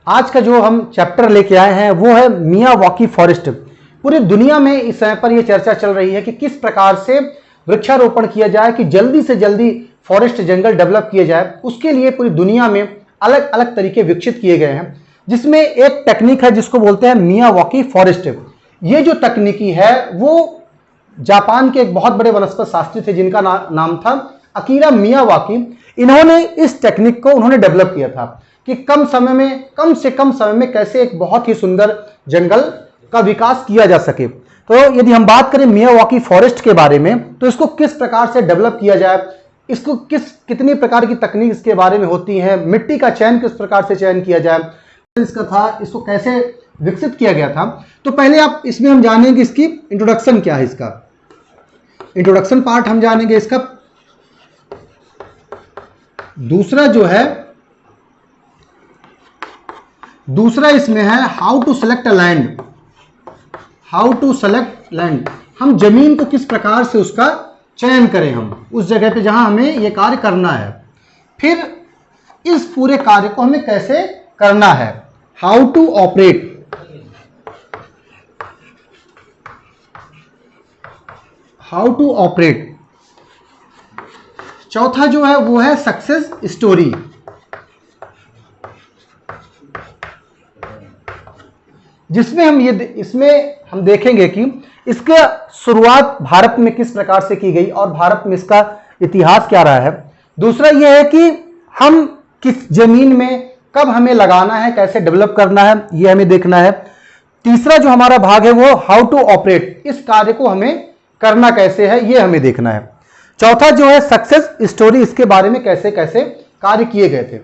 आज का जो हम चैप्टर लेके आए हैं वो है मियावाकी फॉरेस्ट। पूरी दुनिया में इस समय पर यह चर्चा चल रही है कि किस प्रकार से वृक्षारोपण किया जाए कि जल्दी से जल्दी फॉरेस्ट जंगल डेवलप किए जाए। उसके लिए पूरी दुनिया में अलग अलग तरीके विकसित किए गए हैं, जिसमें एक टेक्निक है जिसको बोलते हैं मियावाकी फॉरेस्ट। ये जो तकनीकी है वो जापान के एक बहुत बड़े वनस्पति शास्त्री थे जिनका नाम था अकीरा मियावाकी। इन्होंने इस टेक्निक को उन्होंने डेवलप किया था कि कम से कम समय में कैसे एक बहुत ही सुंदर जंगल का विकास किया जा सके। तो यदि हम बात करें मियावाकी फॉरेस्ट के बारे में तो इसको किस प्रकार से डेवलप किया जाए, इसको कितनी प्रकार की तकनीक इसके बारे में होती है, मिट्टी का चयन किस प्रकार से चयन किया जाए, इसका था, इसको कैसे विकसित किया गया था। तो पहले आप इसमें हम जानेंगे इसकी इंट्रोडक्शन क्या है। इसका इंट्रोडक्शन पार्ट हम जानेंगे इसका। दूसरा इसमें है how to select a land. How to select land, हम जमीन को किस प्रकार से उसका चयन करें, हम उस जगह पे जहां हमें यह कार्य करना है। फिर इस पूरे कार्य को हमें कैसे करना है, how to operate. How to operate. चौथा जो है वो है सक्सेस स्टोरी। जिसमें हम देखेंगे कि इसका शुरुआत भारत में किस प्रकार से की गई और भारत में इसका इतिहास क्या रहा है। दूसरा यह है कि हम किस जमीन में कब हमें लगाना है, कैसे डेवलप करना है, यह हमें देखना है। तीसरा जो हमारा भाग है वो हाउ टू ऑपरेट, इस कार्य को हमें करना कैसे है यह हमें देखना है। चौथा जो है सक्सेस स्टोरी, इसके बारे में कैसे कैसे कार्य किए गए थे।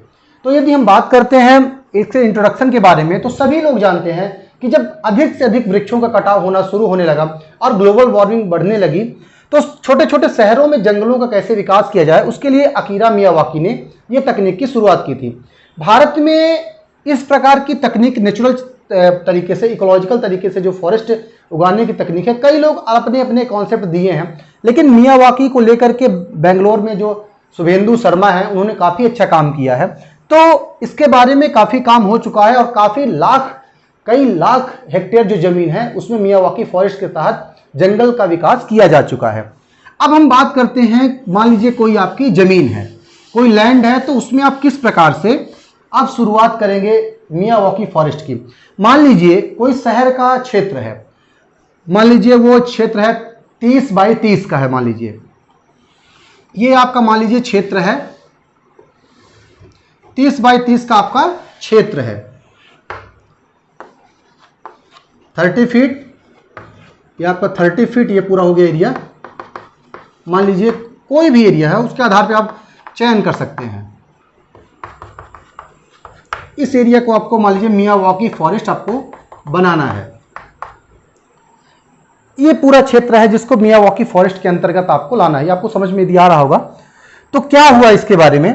तो यदि हम बात करते हैं इसके इंट्रोडक्शन के बारे में तो सभी लोग जानते हैं कि जब अधिक से अधिक वृक्षों का कटाव होना शुरू होने लगा और ग्लोबल वार्मिंग बढ़ने लगी तो छोटे छोटे शहरों में जंगलों का कैसे विकास किया जाए, उसके लिए अकीरा मियावाकी ने यह तकनीक की शुरुआत की थी। भारत में इस प्रकार की तकनीक नेचुरल तरीके से, इकोलॉजिकल तरीके से जो फॉरेस्ट उगाने की तकनीक है, कई लोग अपने अपने कॉन्सेप्ट दिए हैं, लेकिन मियावाकी को लेकर के बेंगलोर में जो शुभेंदु शर्मा है उन्होंने काफ़ी अच्छा काम किया है। तो इसके बारे में काफ़ी काम हो चुका है और कई लाख हेक्टेयर जो जमीन है उसमें मियावाकी फॉरेस्ट के तहत जंगल का विकास किया जा चुका है। अब हम बात करते हैं, मान लीजिए कोई आपकी जमीन है, कोई लैंड है, तो उसमें आप किस प्रकार से आप शुरुआत करेंगे मियावाकी फॉरेस्ट की। मान लीजिए कोई शहर का क्षेत्र है, मान लीजिए वो क्षेत्र है 30 बाई 30 का है, मान लीजिए ये आपका मान लीजिए क्षेत्र है 30 बाई 30 का आपका क्षेत्र है, 30 फीट, ये आपका 30 फीट ये पूरा हो गया एरिया। मान लीजिए कोई भी एरिया है उसके आधार पे आप चयन कर सकते हैं। इस एरिया को आपको मान लीजिए मियावाकी फॉरेस्ट आपको बनाना है। ये पूरा क्षेत्र है जिसको मियावाकी फॉरेस्ट के अंतर्गत आपको लाना है। ये आपको समझ में यदि आ रहा होगा तो क्या हुआ इसके बारे में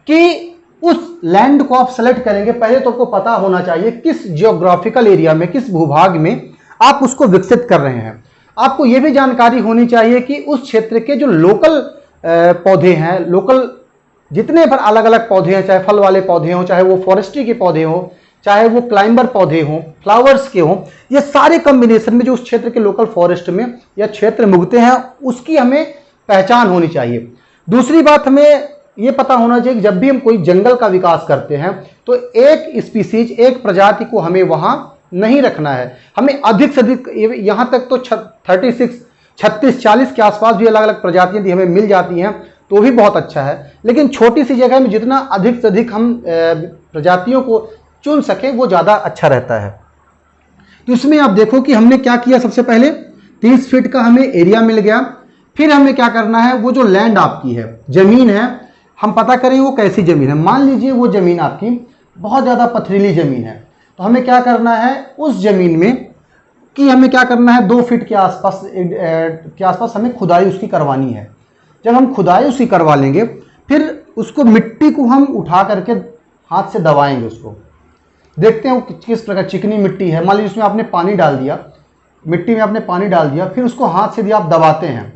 कि उस लैंड को आप सेलेक्ट करेंगे, पहले तो आपको पता होना चाहिए किस जियोग्राफिकल एरिया में, किस भूभाग में आप उसको विकसित कर रहे हैं। आपको यह भी जानकारी होनी चाहिए कि उस क्षेत्र के जो लोकल पौधे हैं, लोकल जितने पर अलग अलग पौधे हैं, चाहे फल वाले पौधे हों, चाहे वो फॉरेस्ट्री के पौधे हों, चाहे वो क्लाइंबर पौधे हों, फ्लावर्स के हों, ये सारे कॉम्बिनेशन में जो उस क्षेत्र के लोकल फॉरेस्ट में या क्षेत्र में उगते हैं उसकी हमें पहचान होनी चाहिए। दूसरी बात, हमें ये पता होना चाहिए कि जब भी हम कोई जंगल का विकास करते हैं तो एक स्पीसीज, एक प्रजाति को हमें वहां नहीं रखना है। हमें अधिक से अधिक, यहां तक तो 36, 40 के आसपास भी अलग अलग प्रजातियां यदि हमें मिल जाती हैं तो भी बहुत अच्छा है, लेकिन छोटी सी जगह में जितना अधिक से अधिक हम प्रजातियों को चुन सकें वो ज़्यादा अच्छा रहता है। तो इसमें आप देखो कि हमने क्या किया, सबसे पहले 30 फीट का हमें एरिया मिल गया। फिर हमें क्या करना है, वो जो लैंड आपकी है, जमीन है, हम पता करें वो कैसी जमीन है। मान लीजिए वो जमीन आपकी बहुत ज़्यादा पथरीली जमीन है, तो हमें क्या करना है उस जमीन में कि हमें क्या करना है 2 फीट के आसपास हमें खुदाई उसकी करवानी है। जब हम खुदाई उसकी करवा लेंगे फिर उसको, मिट्टी को हम उठा करके हाथ से दबाएंगे, उसको देखते हैं वो किस प्रकार चिकनी मिट्टी है। मान लीजिए उसमें आपने पानी डाल दिया, मिट्टी में आपने पानी डाल दिया, फिर उसको हाथ से यदि आप दबाते हैं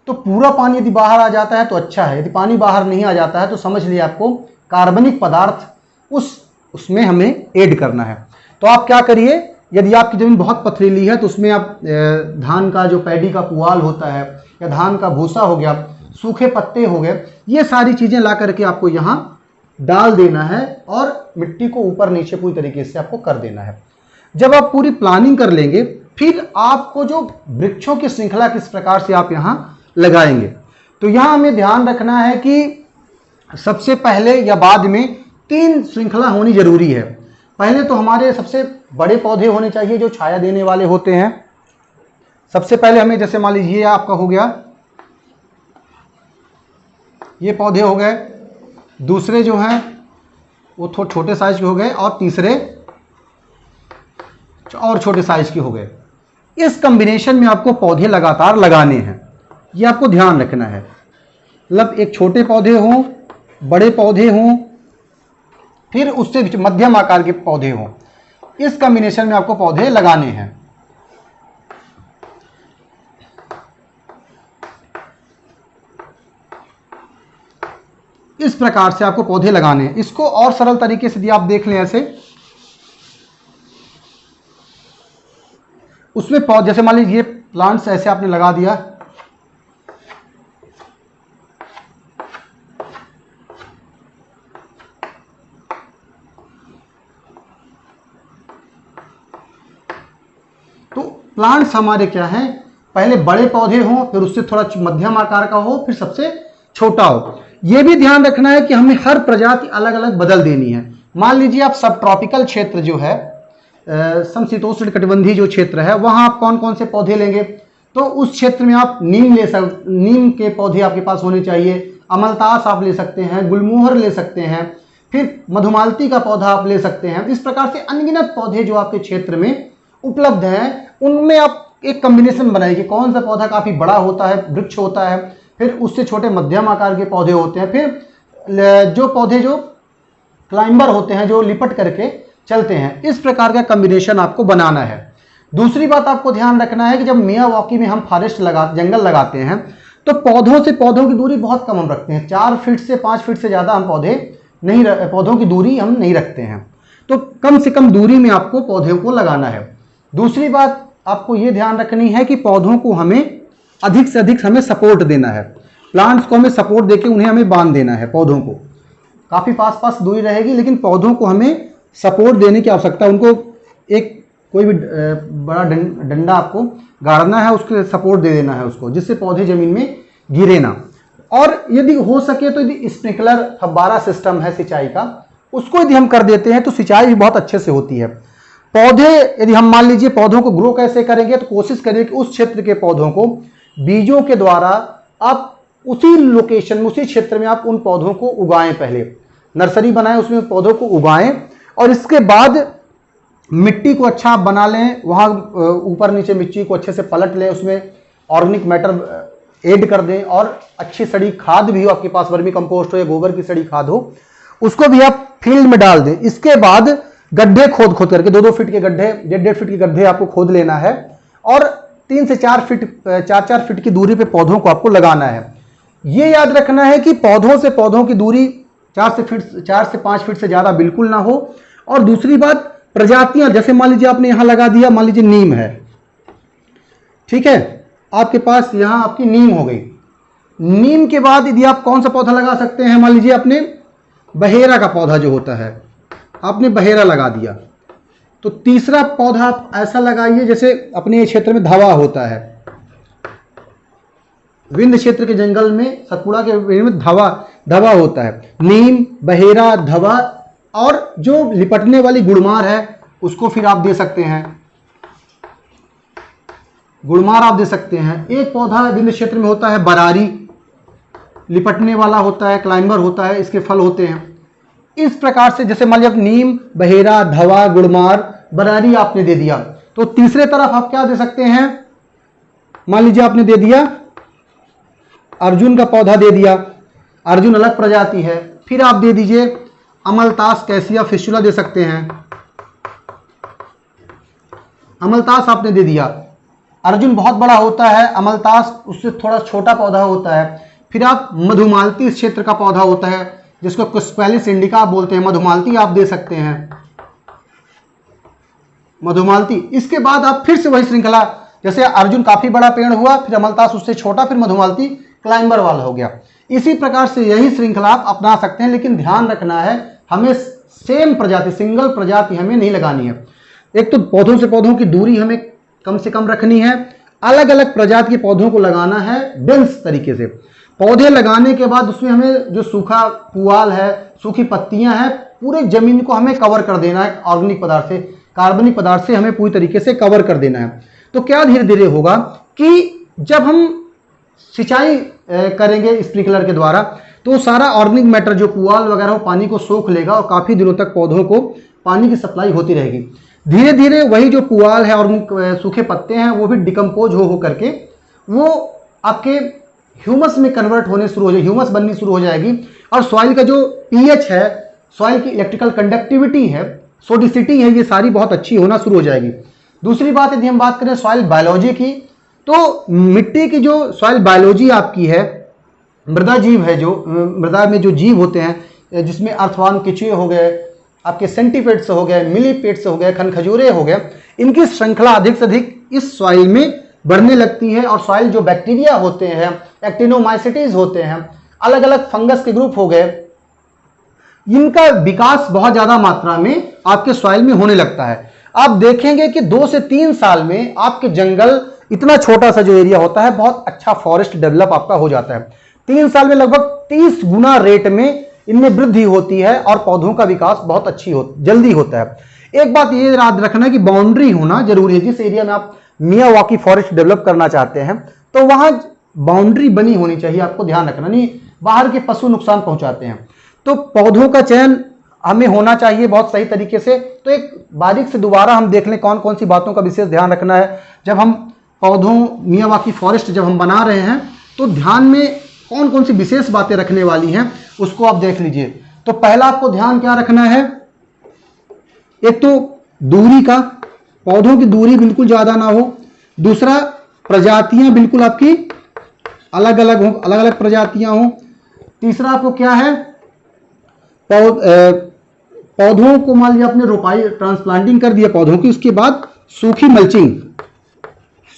तो पूरा पानी यदि बाहर आ जाता है तो अच्छा है, यदि पानी बाहर नहीं आ जाता है तो समझ लिए आपको कार्बनिक पदार्थ उस उसमें हमें ऐड करना है। तो आप क्या करिए, यदि आपकी जमीन बहुत पथरीली है तो उसमें आप धान का जो पैडी का पुआल होता है या धान का भूसा हो गया, सूखे पत्ते हो गए, ये सारी चीजें ला करके आपको यहाँ डाल देना है और मिट्टी को ऊपर नीचे पूरी तरीके से आपको कर देना है। जब आप पूरी प्लानिंग कर लेंगे, फिर आपको जो वृक्षों की श्रृंखला किस प्रकार से आप यहाँ लगाएंगे, तो यहाँ हमें ध्यान रखना है कि सबसे पहले या बाद में 3 श्रृंखला होनी जरूरी है। पहले तो हमारे सबसे बड़े पौधे होने चाहिए जो छाया देने वाले होते हैं। सबसे पहले हमें, जैसे मान लीजिए आपका हो गया, ये पौधे हो गए, दूसरे जो हैं वो थोड़े छोटे साइज के हो गए, और तीसरे और छोटे साइज के हो गए। इस कॉम्बिनेशन में आपको पौधे लगातार लगाने हैं, ये आपको ध्यान रखना है। मतलब एक छोटे पौधे हों, बड़े पौधे हों, फिर उससे मध्यम आकार के पौधे हों, इस कॉम्बिनेशन में आपको पौधे लगाने हैं। इस प्रकार से आपको पौधे लगाने हैं। इसको और सरल तरीके से यदि आप देख लें, ऐसे उसमें पौधे, जैसे मान लीजिए प्लांट्स ऐसे आपने लगा दिया, तो प्लांट्स हमारे क्या हैं, पहले बड़े पौधे हों, फिर उससे थोड़ा मध्यम आकार का हो, फिर सबसे छोटा हो। यह भी ध्यान रखना है कि हमें हर प्रजाति अलग अलग बदल देनी है। मान लीजिए आप सब ट्रॉपिकल क्षेत्र जो है, समशीतोष्ण कटिबंधीय जो क्षेत्र है, वहां आप कौन कौन से पौधे लेंगे, तो उस क्षेत्र में आप नीम के पौधे आपके पास होने चाहिए, अमलतास आप ले सकते हैं, गुलमोहर ले सकते हैं, फिर मधुमालती का पौधा आप ले सकते हैं। इस प्रकार से अनगिनत पौधे जो आपके क्षेत्र में उपलब्ध हैं, उनमें आप एक कॉम्बिनेशन बनाइए कि कौन सा पौधा काफी बड़ा होता है, वृक्ष होता है, फिर उससे छोटे मध्यम आकार के पौधे होते हैं, फिर जो पौधे जो क्लाइंबर होते हैं, जो लिपट करके चलते हैं। इस प्रकार का कॉम्बिनेशन आपको बनाना है। दूसरी बात आपको ध्यान रखना है कि जब मियावाकी में हम फॉरेस्ट जंगल लगाते हैं, तो पौधों से पौधों की दूरी बहुत कम हम रखते हैं। 4 फीट से 5 फीट से ज्यादा हम पौधों की दूरी हम नहीं रखते हैं। तो कम से कम दूरी में आपको पौधों को लगाना है। दूसरी बात आपको यह ध्यान रखनी है कि पौधों को हमें अधिक से अधिक हमें सपोर्ट देना है। प्लांट्स को हमें सपोर्ट देके उन्हें हमें बांध देना है। पौधों को काफी पास पास दूरी रहेगी, लेकिन पौधों को हमें सपोर्ट देने की आवश्यकता है। उनको एक कोई भी बड़ा डंडा आपको गाड़ना है, उसके सपोर्ट दे देना है उसको, जिससे पौधे जमीन में गिरे ना। और यदि हो सके तो यदि स्प्रिंकलर फव्वारा सिस्टम है सिंचाई का, उसको यदि हम कर देते हैं तो सिंचाई भी बहुत अच्छे से होती है। पौधे, यदि हम मान लीजिए पौधों को ग्रो कैसे करेंगे, तो कोशिश करिए कि उस क्षेत्र के पौधों को बीजों के द्वारा आप उसी लोकेशन में, उसी क्षेत्र में आप उन पौधों को उगाएं। पहले नर्सरी बनाएं, उसमें पौधों को उगाएं, और इसके बाद मिट्टी को अच्छा आप बना लें, वहां ऊपर नीचे मिट्टी को अच्छे से पलट लें, उसमें ऑर्गेनिक मैटर ऐड कर दें, और अच्छी सड़ी खाद भी हो आपके पास, वर्मी कंपोस्ट हो या गोबर की सड़ी खाद हो, उसको भी आप फील्ड में डाल दें। इसके बाद गड्ढे खोद करके 2-2 फीट के गड्ढे, 1.5 फीट के गड्ढे आपको खोद लेना है, और 3 से 4 फीट की दूरी पे पौधों को आपको लगाना है। ये याद रखना है कि पौधों से पौधों की दूरी 4 से 5 फीट से ज्यादा बिल्कुल ना हो। और दूसरी बात, प्रजातियां, जैसे मान लीजिए आपने यहां लगा दिया, मान लीजिए नीम है, ठीक है, आपके पास यहां आपकी नीम हो गई। नीम के बाद यदि आप कौन सा पौधा लगा सकते हैं, मान लीजिए आपने बहेरा का पौधा जो होता है, आपने बहेरा लगा दिया, तो तीसरा पौधा आप ऐसा लगाइए, जैसे अपने क्षेत्र में धवा होता है, विंध्य क्षेत्र के जंगल में, सतपुड़ा के में धवा होता है। नीम, बहेरा, धवा, और जो लिपटने वाली गुड़मार है उसको फिर आप दे सकते हैं, गुड़मार आप दे सकते हैं। एक पौधा विंध्य क्षेत्र में होता है बरारी, लिपटने वाला होता है, क्लाइंबर होता है, इसके फल होते हैं। इस प्रकार से जैसे मान लीजिए नीम, बहेरा, धवा, गुड़मार, बरारी आपने दे दिया, तो तीसरे तरफ आप क्या दे सकते हैं, मान लीजिए आपने दे दिया अर्जुन का पौधा दे दिया, अर्जुन अलग प्रजाति है। फिर आप दे दीजिए अमलतास, कैसिया फिस्टुला दे सकते हैं, अमलतास आपने दे दिया। अर्जुन बहुत बड़ा होता है, अमलतास उससे थोड़ा छोटा पौधा होता है। फिर आप मधुमालती, इस क्षेत्र का पौधा होता है, जिसको क्विस्पेलिस इंडिका आप बोलते हैं, मधुमालती आप दे सकते हैं, मधुमालती। इसके बाद आप फिर से वही श्रृंखला, जैसे अर्जुन काफी बड़ा पेड़ हुआ, फिर अमलतास उससे छोटा, फिर मधुमालती क्लाइंबर वाला हो गया। इसी प्रकार से यही श्रृंखला आप अपना सकते हैं, लेकिन ध्यान रखना है हमें सेम प्रजाति, सिंगल प्रजाति हमें नहीं लगानी है। एक तो पौधों से पौधों की दूरी हमें कम से कम रखनी है, अलग अलग प्रजाति के पौधों को लगाना है डेंस तरीके से। पौधे लगाने के बाद उसमें हमें जो सूखा पुआल है, सूखी पत्तियां हैं, पूरे जमीन को हमें कवर कर देना है ऑर्गेनिक पदार्थ से, कार्बनिक पदार्थ से हमें पूरी तरीके से कवर कर देना है। तो क्या धीरे धीरे होगा कि जब हम सिंचाई करेंगे स्प्रिंकलर के द्वारा, तो सारा ऑर्गेनिक मैटर जो पुआल वगैरह वो पानी को सोख लेगा और काफी दिनों तक पौधों को पानी की सप्लाई होती रहेगी। धीरे धीरे वही जो पुआल है और सूखे पत्ते हैं वो भी डिकम्पोज हो करके वो आपके ह्यूमस में कन्वर्ट होने शुरू हो जाएगी, ह्यूमस बननी शुरू हो जाएगी, और सॉइल का जो पीएच है, सॉइल की इलेक्ट्रिकल कंडक्टिविटी है, सोडिसिटी है, ये सारी बहुत अच्छी होना शुरू हो जाएगी। दूसरी बात यदि हम बात करें सॉइल बायोलॉजी की, तो मिट्टी की जो सॉइल बायोलॉजी आपकी है, मृदा जीव है, जो मृदा में जो जीव होते हैं, जिसमें अर्थवार्म, केंचुए हो गए, आपके सेंटीपेड्स हो गए, मिलीपेड्स हो गए, खनखजूरे हो गए, इनकी श्रृंखला अधिक से अधिक इस सॉइल में बढ़ने लगती है। और सॉइल जो बैक्टीरिया होते हैं, एक्टिनोमाइसिटीज होते हैं, अलग अलग फंगस के ग्रुप हो गए, इनका विकास बहुत ज्यादा मात्रा में आपके सॉइल में होने लगता है। आप देखेंगे कि 2 से 3 साल में आपके जंगल, इतना छोटा सा जो एरिया होता है, बहुत अच्छा फॉरेस्ट डेवलप आपका हो जाता है। 3 साल में लगभग 30 गुना रेट में इनमें वृद्धि होती है और पौधों का विकास बहुत जल्दी होता है। एक बात ये याद रखना कि बाउंड्री होना जरूरी है। जिस एरिया में आप मियावाकी फॉरेस्ट डेवलप करना चाहते हैं, तो वहां बाउंड्री बनी होनी चाहिए, आपको ध्यान रखना, नहीं बाहर के पशु नुकसान पहुंचाते हैं। तो पौधों का चयन हमें होना चाहिए बहुत सही तरीके से। तो एक बारीक से दोबारा हम देख लें कौन कौन सी बातों का विशेष ध्यान रखना है जब हम पौधों, मियावाकी फॉरेस्ट जब हम बना रहे हैं, तो ध्यान में कौन कौन सी विशेष बातें रखने वाली हैं उसको आप देख लीजिए। तो पहला आपको ध्यान क्या रखना है, एक तो दूरी का, पौधों की दूरी बिल्कुल ज्यादा ना हो। दूसरा, प्रजातियां बिल्कुल आपकी अलग अलग हो, अलग अलग प्रजातियां हो। तीसरा आपको क्या है, पौधों को मान लिया आपने रोपाई, ट्रांसप्लांटिंग कर दिया पौधों की, उसके बाद सूखी मल्चिंग,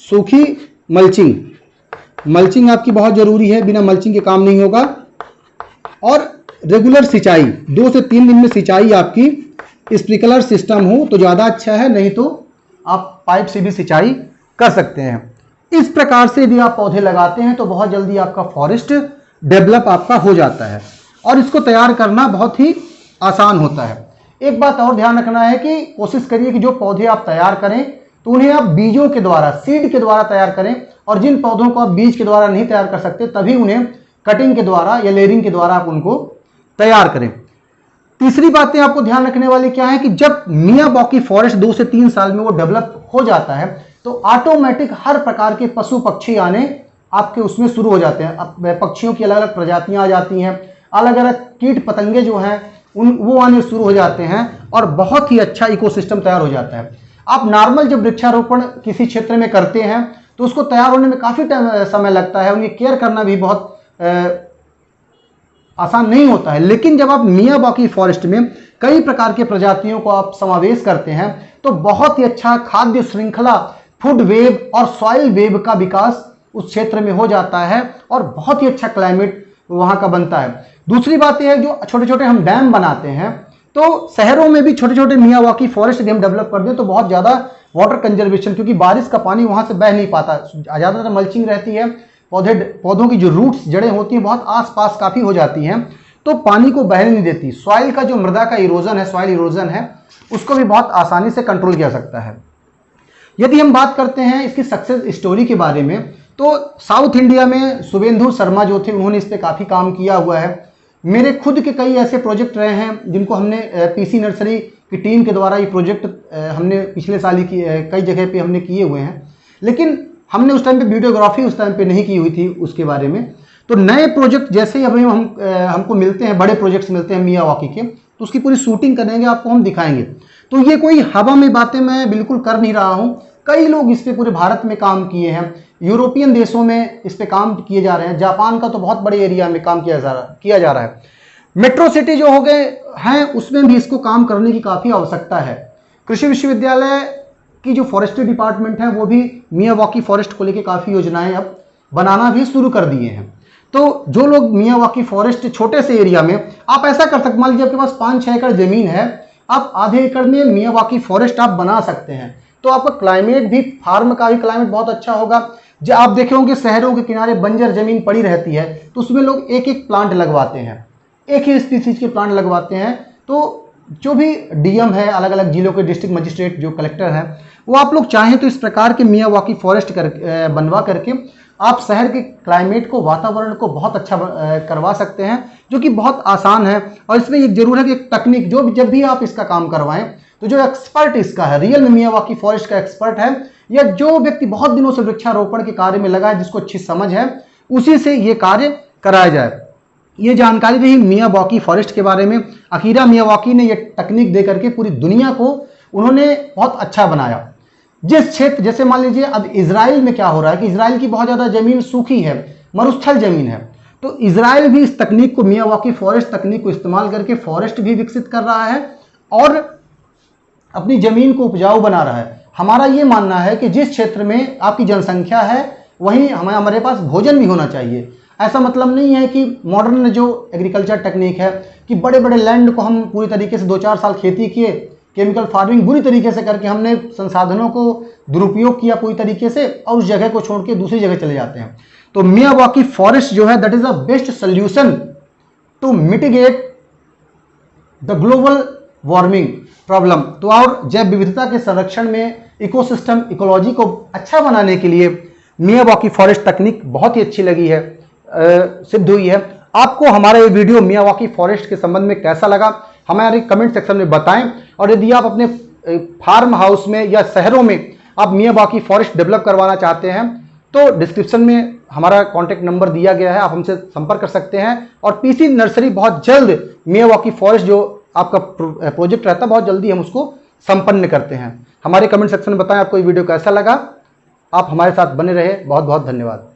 सूखी मल्चिंग, मल्चिंग आपकी बहुत जरूरी है, बिना मल्चिंग के काम नहीं होगा। और रेगुलर सिंचाई, 2 से 3 दिन में सिंचाई आपकी स्प्रिंकलर सिस्टम हो तो ज्यादा अच्छा है, नहीं तो आप पाइप से भी सिंचाई कर सकते हैं। इस प्रकार से यदि आप पौधे लगाते हैं तो बहुत जल्दी आपका फॉरेस्ट डेवलप आपका हो जाता है और इसको तैयार करना बहुत ही आसान होता है। एक बात और ध्यान रखना है कि कोशिश करिए कि जो पौधे आप तैयार करें तो उन्हें आप बीजों के द्वारा, सीड के द्वारा तैयार करें, और जिन पौधों को आप बीज के द्वारा नहीं तैयार कर सकते तभी उन्हें कटिंग के द्वारा या लेयरिंग के द्वारा आप उनको तैयार करें। तीसरी बातें आपको ध्यान रखने वाली क्या है कि जब मियावाकी फॉरेस्ट 2 से 3 साल में वो डेवलप हो जाता है तो ऑटोमेटिक हर प्रकार के पशु पक्षी आने आपके उसमें शुरू हो जाते हैं। अब पक्षियों की अलग अलग प्रजातियां आ जाती हैं, अलग अलग कीट पतंगे जो हैं वो आने शुरू हो जाते हैं और बहुत ही अच्छा इकोसिस्टम तैयार हो जाता है। आप नॉर्मल जब वृक्षारोपण किसी क्षेत्र में करते हैं तो उसको तैयार होने में काफी समय लगता है, उनकी केयर करना भी बहुत आसान नहीं होता है। लेकिन जब आप मियावाकी फॉरेस्ट में कई प्रकार के प्रजातियों को आप समावेश करते हैं तो बहुत ही अच्छा खाद्य श्रृंखला, फूड वेब और सॉइल वेब का विकास उस क्षेत्र में हो जाता है और बहुत ही अच्छा क्लाइमेट वहां का बनता है। दूसरी बात यह है, जो छोटे छोटे हम डैम बनाते हैं तो शहरों में भी छोटे छोटे मियावाकी फॉरेस्ट यदि हम डेवलप कर दें तो बहुत ज्यादा वाटर कंजर्वेशन, क्योंकि बारिश का पानी वहां से बह नहीं पाता, ज्यादातर मल्चिंग रहती है, पौधों की जो रूट्स, जड़ें होती हैं बहुत आसपास काफी हो जाती हैं तो पानी को बहने नहीं देती। सॉइल का जो मृदा का इरोजन है, सॉइल इरोजन है, उसको भी बहुत आसानी से कंट्रोल किया सकता है। यदि हम बात करते हैं इसकी सक्सेस स्टोरी के बारे में तो साउथ इंडिया में शुभेंदु शर्मा जो थे उन्होंने इस पर काफी काम किया हुआ है। मेरे खुद के कई ऐसे प्रोजेक्ट रहे हैं जिनको हमने पीसी नर्सरी की टीम के द्वारा ये प्रोजेक्ट हमने पिछले साल ही कई जगह पे हमने किए हुए हैं, लेकिन हमने उस टाइम पे वीडियोग्राफी उस टाइम पे नहीं की हुई थी उसके बारे में। तो नए प्रोजेक्ट जैसे ही अभी हमको मिलते हैं, बड़े प्रोजेक्ट्स मिलते हैं मियावाकी के, तो उसकी पूरी शूटिंग करेंगे, आपको हम दिखाएंगे। तो ये कोई हवा में बातें मैं बिल्कुल कर नहीं रहा हूँ, कई लोग इस पे पूरे भारत में काम किए हैं, यूरोपियन देशों में इस पे काम किए जा रहे हैं, जापान का तो बहुत बड़े एरिया में काम किया जा रहा है। मेट्रो सिटी जो हो गए हैं उसमें भी इसको काम करने की काफ़ी आवश्यकता है। कृषि विश्वविद्यालय की जो फॉरेस्ट्री डिपार्टमेंट है वो भी मियावाकी फॉरेस्ट को लेकर काफ़ी योजनाएं अब बनाना भी शुरू कर दिए हैं। तो जो लोग मियावाकी फॉरेस्ट छोटे से एरिया में आप ऐसा कर सकते, मान लीजिए आपके पास 5-6 एकड़ जमीन है, आप आधे एकड़ में मियावाकी फॉरेस्ट आप बना सकते हैं। तो आपका क्लाइमेट भी, फार्म का भी क्लाइमेट बहुत अच्छा होगा। जो आप देखे होंगे शहरों के किनारे बंजर जमीन पड़ी रहती है तो उसमें लोग एक एक प्लांट लगवाते हैं, एक ही स्पीसीज के प्लांट लगवाते हैं। तो जो भी डीएम है, अलग अलग जिलों के डिस्ट्रिक्ट मजिस्ट्रेट जो कलेक्टर हैं, वो आप लोग चाहें तो इस प्रकार के मियावाकी फॉरेस्ट बनवा करके आप शहर के क्लाइमेट को, वातावरण को बहुत अच्छा करवा सकते हैं, जो कि बहुत आसान है। और इसमें एक जरूर है कि एक तकनीक, जो जब भी आप इसका काम करवाएं तो जो एक्सपर्ट इसका है, रियल में मियावाकी फॉरेस्ट का एक्सपर्ट है, या जो व्यक्ति बहुत दिनों से वृक्षारोपण के कार्य में लगा है, जिसको अच्छी समझ है, उसी से ये कार्य कराया जाए। ये जानकारी रही मियावाकी फॉरेस्ट के बारे में। अकीरा मियावाकी ने ये तकनीक दे करके पूरी दुनिया को उन्होंने बहुत अच्छा बनाया। जिस क्षेत्र, जैसे मान लीजिए अब इजराइल में क्या हो रहा है कि इजराइल की बहुत ज़्यादा ज़मीन सूखी है, मरुस्थल ज़मीन है, तो इजराइल भी इस तकनीक को, मियावाकी फॉरेस्ट तकनीक को इस्तेमाल करके फॉरेस्ट भी विकसित कर रहा है और अपनी ज़मीन को उपजाऊ बना रहा है। हमारा ये मानना है कि जिस क्षेत्र में आपकी जनसंख्या है वहीं हमारे पास भोजन भी होना चाहिए। ऐसा मतलब नहीं है कि मॉडर्न जो एग्रीकल्चर टेक्निक है कि बड़े बड़े लैंड को हम पूरी तरीके से 2-4 साल खेती किए, केमिकल फार्मिंग बुरी तरीके से करके हमने संसाधनों को दुरुपयोग किया पूरी तरीके से, और उस जगह को छोड़ के दूसरी जगह चले जाते हैं। तो मियावाकी फॉरेस्ट जो है that is a best solution to mitigate the global warming problem. तो और जैव विविधता के संरक्षण में, इकोसिस्टम इकोलॉजी को अच्छा बनाने के लिए मियावाकी फॉरेस्ट तकनीक बहुत ही अच्छी लगी है, सिद्ध हुई है। आपको हमारा ये वीडियो मियावाकी फॉरेस्ट के संबंध में कैसा लगा हमारे कमेंट सेक्शन में बताएं। और यदि आप अपने फार्म हाउस में या शहरों में आप मियावाकी फॉरेस्ट डेवलप करवाना चाहते हैं तो डिस्क्रिप्शन में हमारा कॉन्टैक्ट नंबर दिया गया है, आप हमसे संपर्क कर सकते हैं। और पीसी नर्सरी बहुत जल्द मियावाकी फॉरेस्ट जो आपका प्रोजेक्ट रहता है, बहुत जल्दी हम उसको संपन्न करते हैं। हमारे कमेंट सेक्शन में बताएं आपको ये वीडियो कैसा लगा। आप हमारे साथ बने रहे। बहुत बहुत धन्यवाद।